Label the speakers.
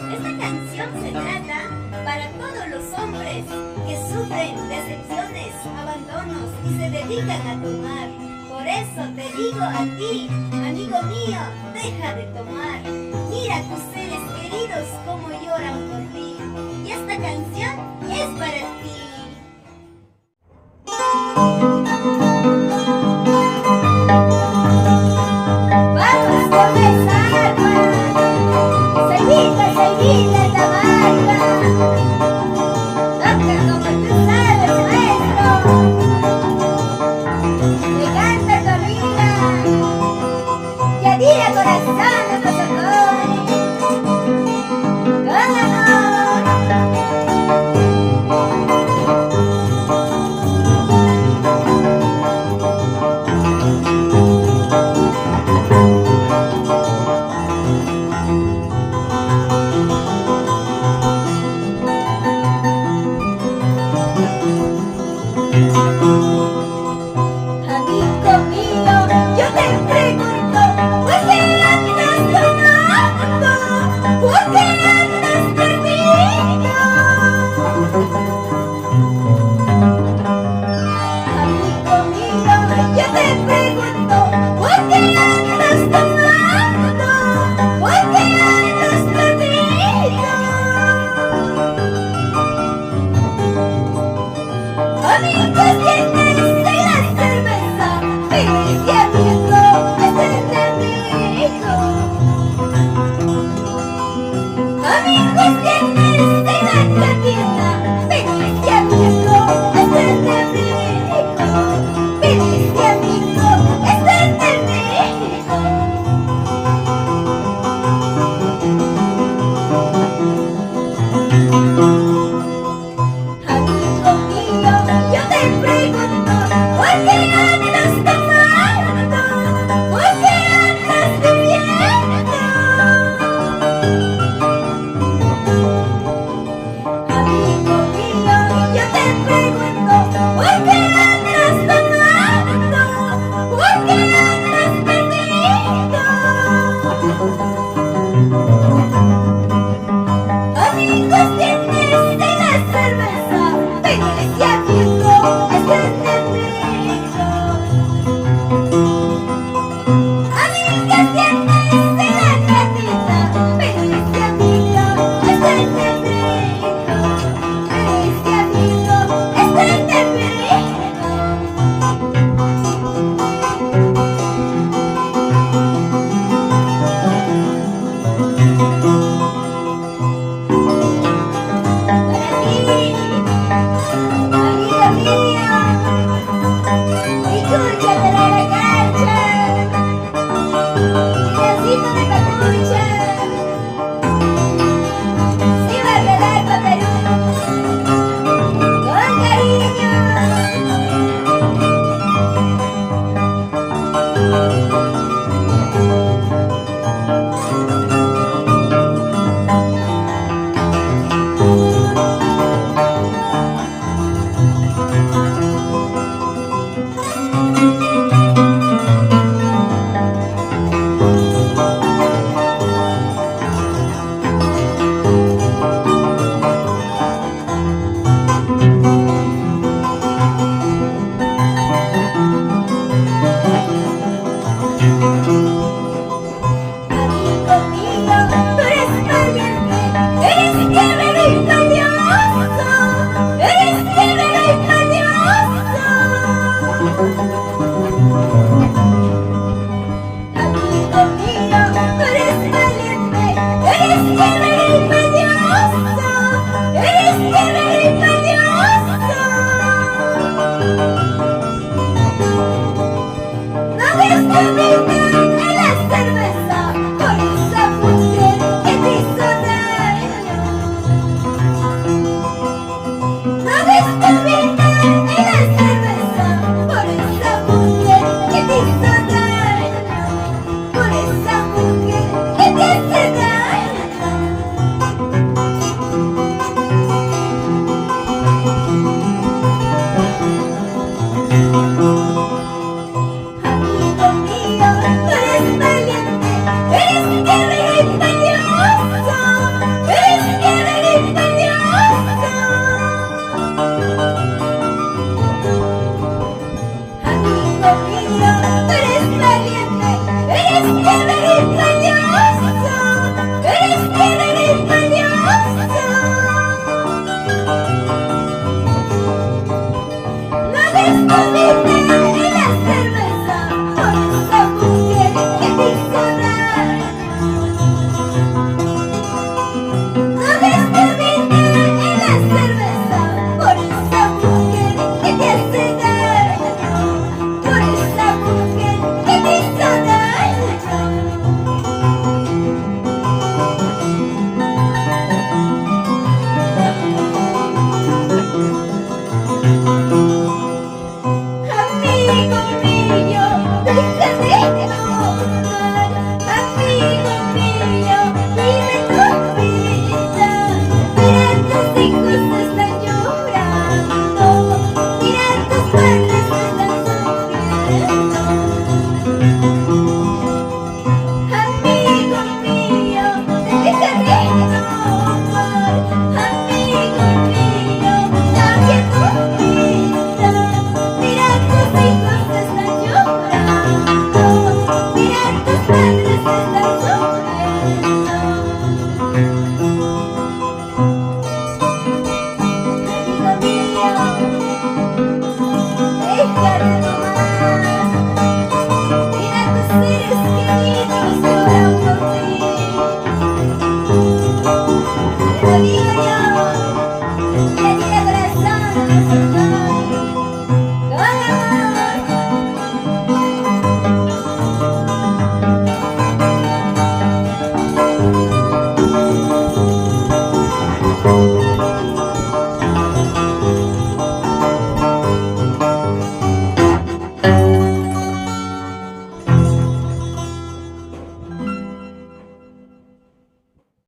Speaker 1: Esta canción se trata para todos los hombres que sufren decepciones, abandonos y se dedican a tomar. Por eso te digo a ti, amigo mío, deja de tomar. Mira a tus seres queridos como lloran por ti. Y esta canción es para ti. Vamos a comenzar, seguida, seguida, Tamarga. Toca como tú sabes, maestro. Me canta tu amiga. Yadira Corazón de los Socorros. Con amor. Amigo mío, yo te pregunto, ¿por qué andas tomando? ¿Por qué andas perdido? Amigo mío, yo te pregunto, ¿por qué andas tomando? ¿Por qué andas perdido? Amigos, ¿quién es la cerveza? Este amigo es el enemigo. Amigos, ¿quién es la cantina? Este amigo es el enemigo. Este amigo es el enemigo. Amigo mío, yo te pregunto, ¿por qué andas tomando? ¿Por qué andas bebiendo? Amigo mío, yo te pregunto, ¿por qué andas tomando? ¿Por qué andas bebiendo? Amigos, ¿tienes de la cerveza? Este amigo es el enemigo. Amigas, ¿tienes de la cantina? Este Bye.